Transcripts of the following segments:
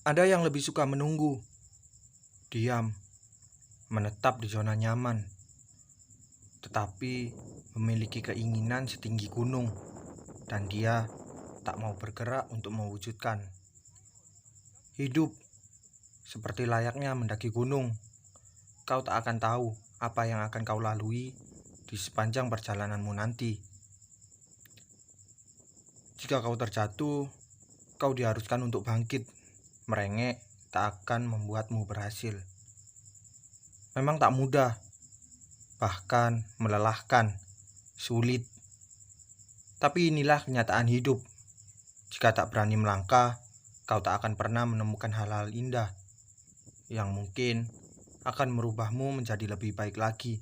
Ada yang lebih suka menunggu, diam, menetap di zona nyaman, tetapi memiliki keinginan setinggi gunung, dan dia tak mau bergerak untuk mewujudkan. Hidup seperti layaknya mendaki gunung. Kau tak akan tahu apa yang akan kau lalui di sepanjang perjalananmu nanti. Jika kau terjatuh, kau diharuskan untuk bangkit. Merengek tak akan membuatmu berhasil. Memang tak mudah, bahkan melelahkan, sulit. Tapi inilah kenyataan hidup. Jika tak berani melangkah, kau tak akan pernah menemukan hal-hal indah yang mungkin akan merubahmu menjadi lebih baik lagi.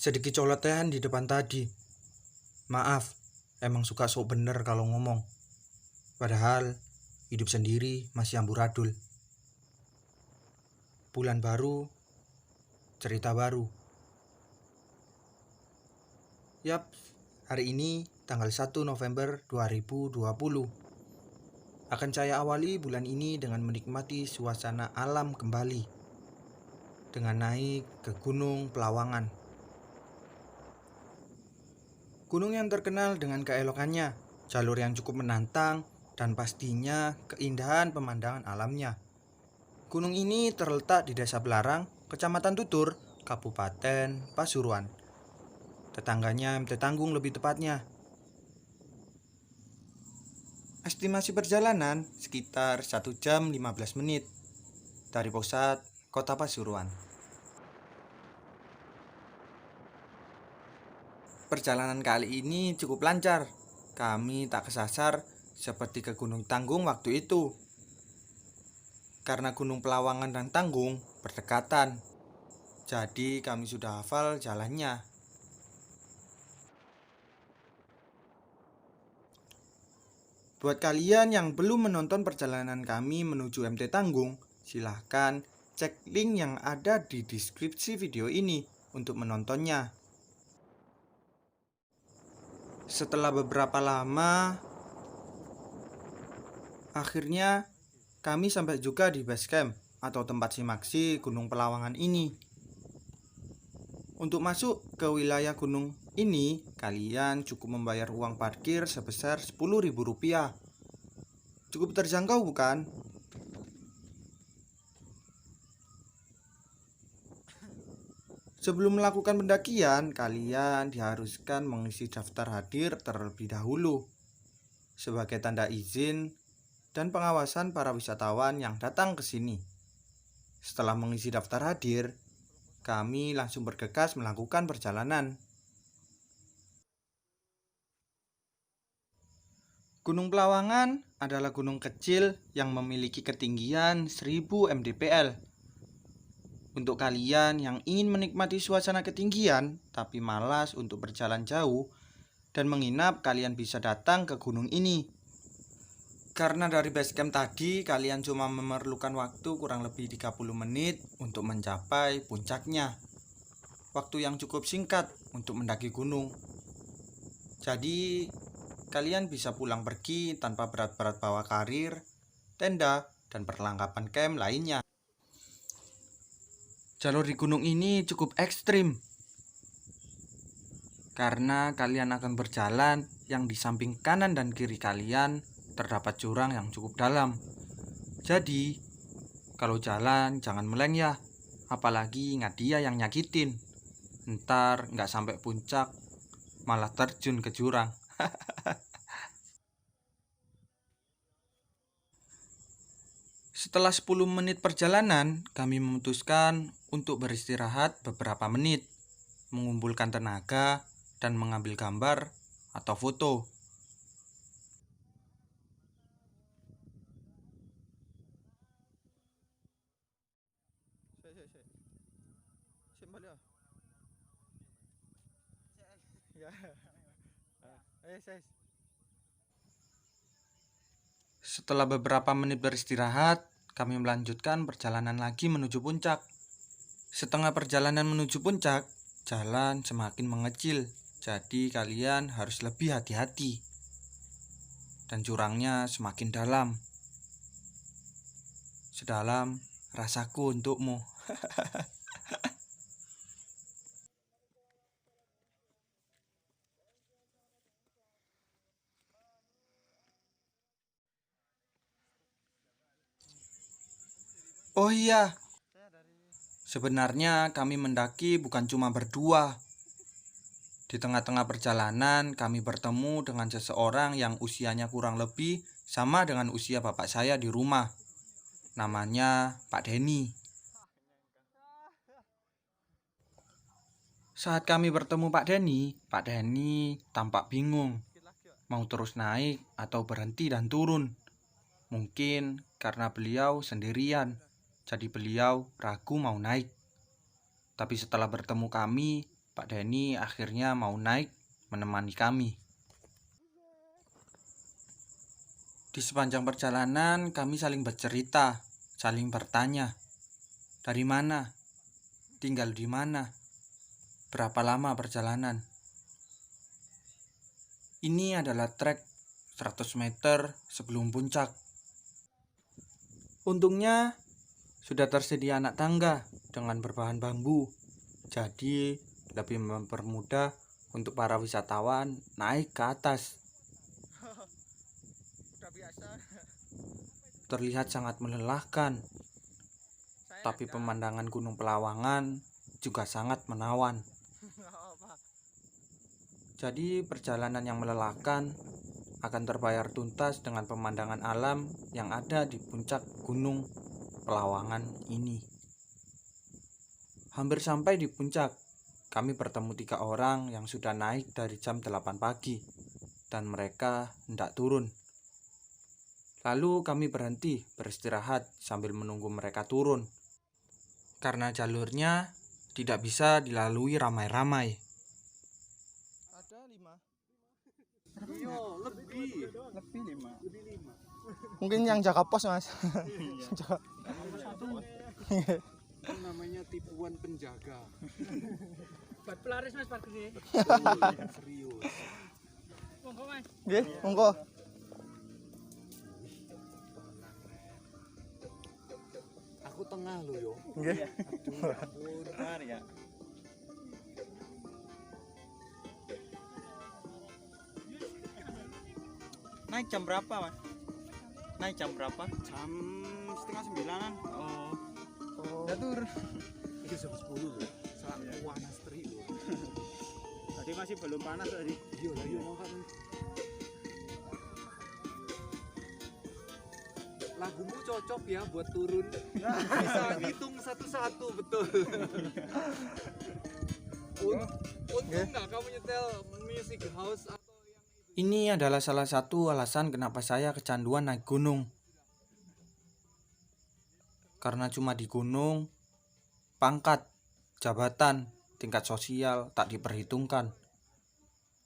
Sedikit colotehan di depan tadi. Maaf, emang suka sok bener kalau ngomong. Padahal hidup sendiri masih amburadul. Bulan baru, cerita baru. Yap, hari ini tanggal 1 November 2020. Akan saya awali bulan ini dengan menikmati suasana alam kembali. Dengan naik ke Gunung Pelawangan. Gunung yang terkenal dengan keelokannya, jalur yang cukup menantang, dan pastinya keindahan pemandangan alamnya. Gunung ini terletak di Desa Belarang, Kecamatan Tutur, Kabupaten Pasuruan. Tetangganya MT Tanggung lebih tepatnya. Estimasi perjalanan sekitar 1 jam 15 menit dari pusat kota Pasuruan. Perjalanan kali ini cukup lancar. Kami tak kesasar seperti ke Gunung Tanggung waktu itu. Karena Gunung Pelawangan dan Tanggung berdekatan. Jadi kami sudah hafal jalannya. Buat kalian yang belum menonton perjalanan kami menuju MT Tanggung, silahkan cek link yang ada di deskripsi video ini untuk menontonnya. Setelah beberapa lama, akhirnya kami sampai juga di base camp atau tempat simaksi Gunung Pelawangan ini. Untuk masuk ke wilayah gunung ini, kalian cukup membayar uang parkir sebesar Rp10.000. Cukup terjangkau bukan? Sebelum melakukan pendakian, kalian diharuskan mengisi daftar hadir terlebih dahulu sebagai tanda izin dan pengawasan para wisatawan yang datang ke sini. Setelah mengisi daftar hadir, kami langsung bergegas melakukan perjalanan. Gunung Pelawangan adalah gunung kecil yang memiliki ketinggian 1000 mdpl. Untuk kalian yang ingin menikmati suasana ketinggian tapi malas untuk berjalan jauh dan menginap, kalian bisa datang ke gunung ini. Karena dari base camp tadi kalian cuma memerlukan waktu kurang lebih 30 menit untuk mencapai puncaknya. Waktu yang cukup singkat untuk mendaki gunung. Jadi kalian bisa pulang pergi tanpa berat-berat bawa karir, tenda, dan perlengkapan camp lainnya. Jalur di gunung ini cukup ekstrim karena kalian akan berjalan yang di samping kanan dan kiri kalian terdapat jurang yang cukup dalam. Jadi kalau jalan jangan meleng ya, apalagi ingat dia yang nyakitin. Ntar nggak sampai puncak malah terjun ke jurang. Setelah 10 menit perjalanan, kami memutuskan untuk beristirahat beberapa menit, mengumpulkan tenaga, dan mengambil gambar atau foto. Setelah beberapa menit beristirahat, kami melanjutkan perjalanan lagi menuju puncak. Setengah perjalanan menuju puncak, jalan semakin mengecil, jadi kalian harus lebih hati-hati. Dan jurangnya semakin dalam, sedalam rasaku untukmu. Oh iya, sebenarnya kami mendaki bukan cuma berdua. Di tengah-tengah perjalanan, kami bertemu dengan seseorang yang usianya kurang lebih sama dengan usia bapak saya di rumah. Namanya Pak Denny. Saat kami bertemu Pak Denny tampak bingung, mau terus naik atau berhenti dan turun. Mungkin karena beliau sendirian, jadi beliau ragu mau naik. Tapi setelah bertemu kami, Pak Denny akhirnya mau naik menemani kami. Di sepanjang perjalanan kami saling bercerita, saling bertanya. Dari mana? Tinggal di mana? Berapa lama perjalanan? Ini adalah trek 100 meter sebelum puncak. Untungnya sudah tersedia anak tangga dengan berbahan bambu. Jadi lebih mempermudah untuk para wisatawan naik ke atas. Terlihat sangat melelahkan, tapi pemandangan Gunung Pelawangan juga sangat menawan. Jadi perjalanan yang melelahkan akan terbayar tuntas dengan pemandangan alam yang ada di puncak Gunung Pelawangan ini. Hampir sampai di puncak, kami bertemu 3 orang yang sudah naik dari jam 8 pagi dan mereka hendak turun. Lalu kami berhenti beristirahat sambil menunggu mereka turun. Karena jalurnya tidak bisa dilalui ramai-ramai. Ada 5. Iya, lebih 5. Mungkin yang jaga pos, Mas. Jaga satu. Itu namanya tipuan penjaga. Buat pelaris Mas parkir sih. Serius. Monggo Mas. Nggih, monggo. Aku tengah lo yo. Nggih. Aduh, ampun. Benar ya. Naik jam berapa, Mas? Naik jam berapa? Jam 8:30-an. Oh, Ya tur. Itu jam 10 loh. Saat panas terik loh. Tadi masih belum panas tadi. Iya lah, iya makanya. Lagumu cocok ya buat turun. Bisa hitung satu-satu betul. Untung nggak kamu nyetel music house atau yang Ini adalah salah satu alasan kenapa saya kecanduan naik gunung. Karena cuma di gunung, pangkat, jabatan, tingkat sosial tak diperhitungkan.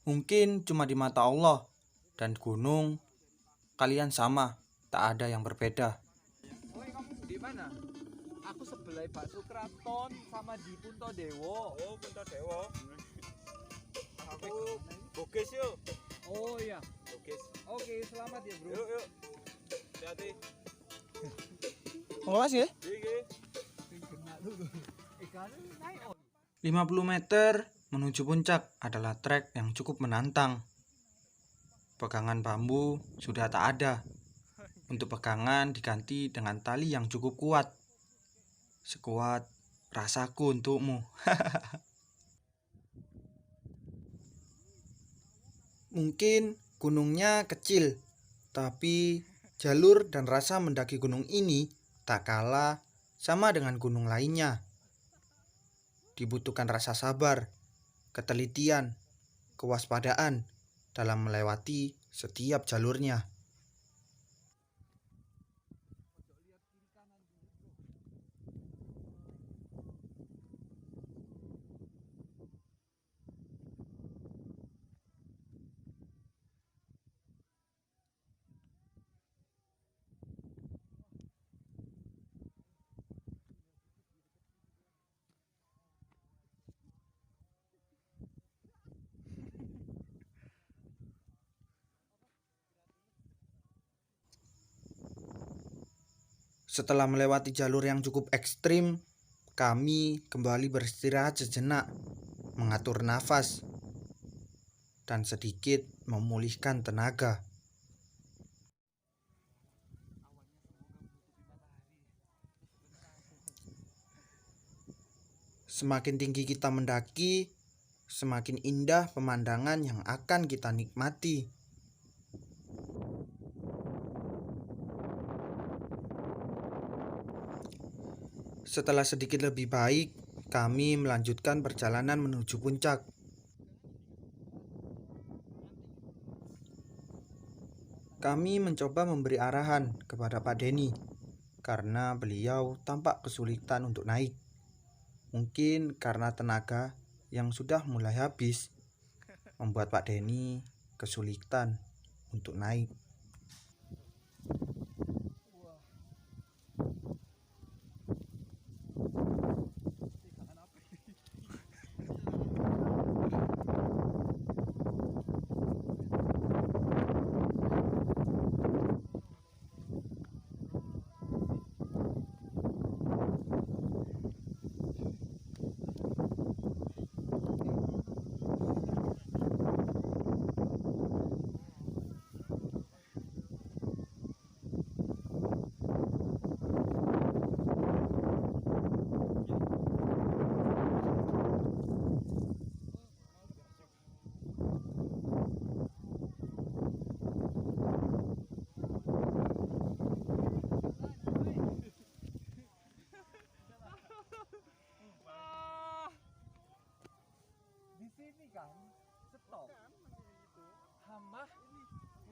Mungkin cuma di mata Allah dan gunung, kalian sama, tak ada yang berbeda. Woi, kamu di mana? Aku sebelah Pak Sukraton sama di Punto Dewo. oh Punta Dewa. Aku bogis yuk. Oh iya. Bogis. Oke, selamat ya, Bro. Yuk, yuk. Hati-hati. Monggo Mas ya. Iki. 50 meter menuju puncak adalah trek yang cukup menantang. Pegangan bambu sudah tak ada. Untuk pegangan diganti dengan tali yang cukup kuat. Sekuat rasaku untukmu. Mungkin gunungnya kecil, tapi jalur dan rasa mendaki gunung ini tak kalah sama dengan gunung lainnya. Dibutuhkan rasa sabar, ketelitian, kewaspadaan dalam melewati setiap jalurnya. Setelah melewati jalur yang cukup ekstrim, kami kembali beristirahat sejenak, mengatur nafas, dan sedikit memulihkan tenaga. Semakin tinggi kita mendaki, semakin indah pemandangan yang akan kita nikmati. Setelah sedikit lebih baik, kami melanjutkan perjalanan menuju puncak. Kami mencoba memberi arahan kepada Pak Denny karena beliau tampak kesulitan untuk naik. Mungkin karena tenaga yang sudah mulai habis membuat Pak Denny kesulitan untuk naik. Sini kan stop hama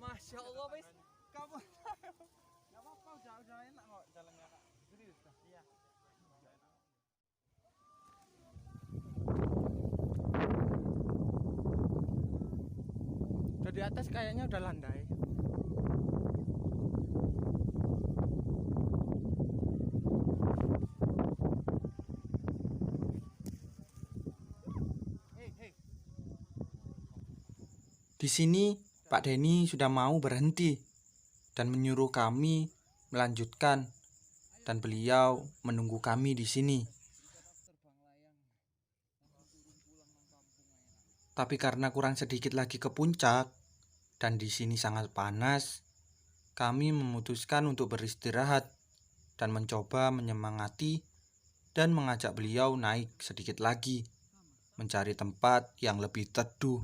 masya Allah wis kamu nggak apa-apa udah enak kok jalannya kak serius dah iya udah di atas kayaknya udah landai. Di sini Pak Denny sudah mau berhenti dan menyuruh kami melanjutkan, dan beliau menunggu kami di sini. Tapi karena kurang sedikit lagi ke puncak dan di sini sangat panas, kami memutuskan untuk beristirahat dan mencoba menyemangati dan mengajak beliau naik sedikit lagi, mencari tempat yang lebih teduh.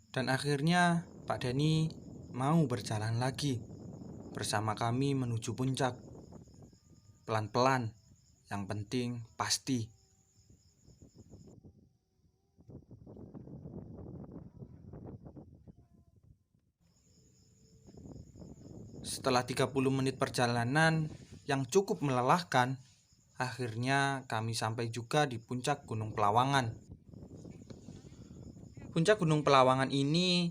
Dan akhirnya Pak Denny mau berjalan lagi bersama kami menuju puncak. Pelan-pelan, yang penting pasti. Setelah 30 menit perjalanan yang cukup melelahkan, akhirnya kami sampai juga di puncak Gunung Pelawangan. Puncak Gunung Pelawangan ini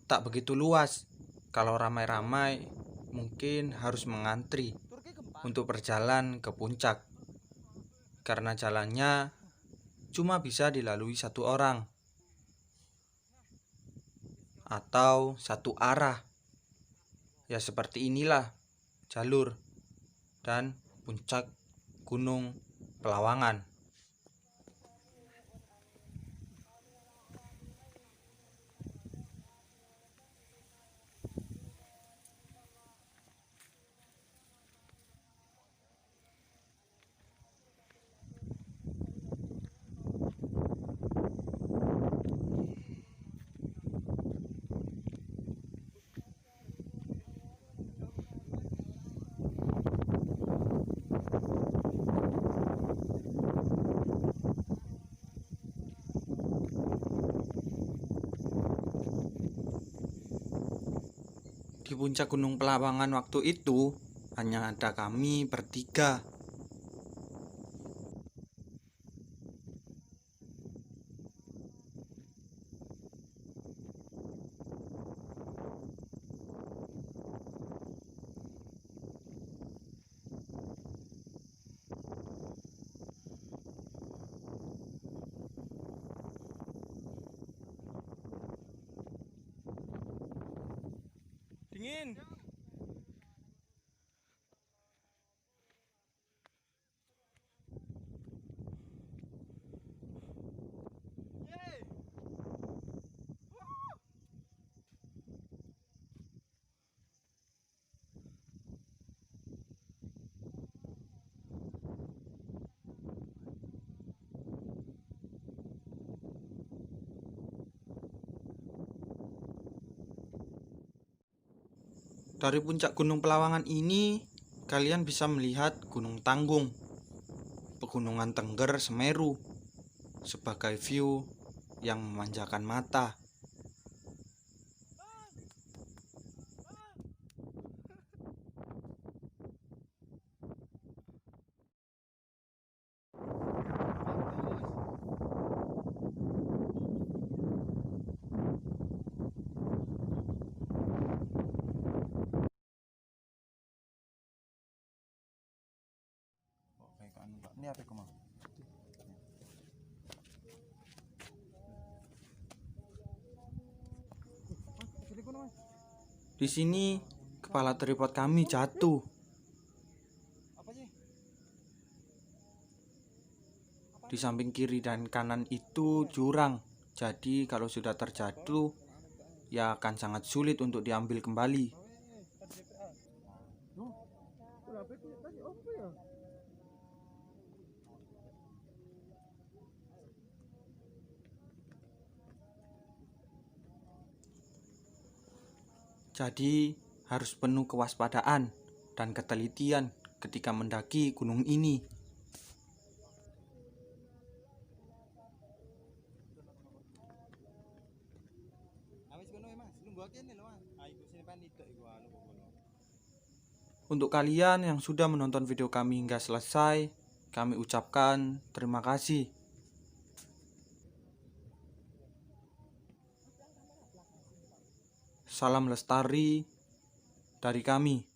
tak begitu luas. Kalau ramai-ramai mungkin harus mengantri untuk berjalan ke puncak, karena jalannya cuma bisa dilalui satu orang atau satu arah. Ya seperti inilah jalur dan puncak Gunung Pelawangan. Di puncak Gunung Pelawangan waktu itu hanya ada kami bertiga. Dingin. Dari puncak Gunung Pelawangan ini, kalian bisa melihat Gunung Tanggung, Pegunungan Tengger Semeru, sebagai view yang memanjakan mata. Ini apa kau mau? Di sini, kepala tripod kami jatuh. Apa sih? Di samping kiri dan kanan itu jurang. Jadi kalau sudah terjatuh, ya akan sangat sulit untuk diambil kembali. Jadi harus penuh kewaspadaan dan ketelitian ketika mendaki gunung ini. Untuk kalian yang sudah menonton video kami hingga selesai, kami ucapkan terima kasih. Salam lestari dari kami.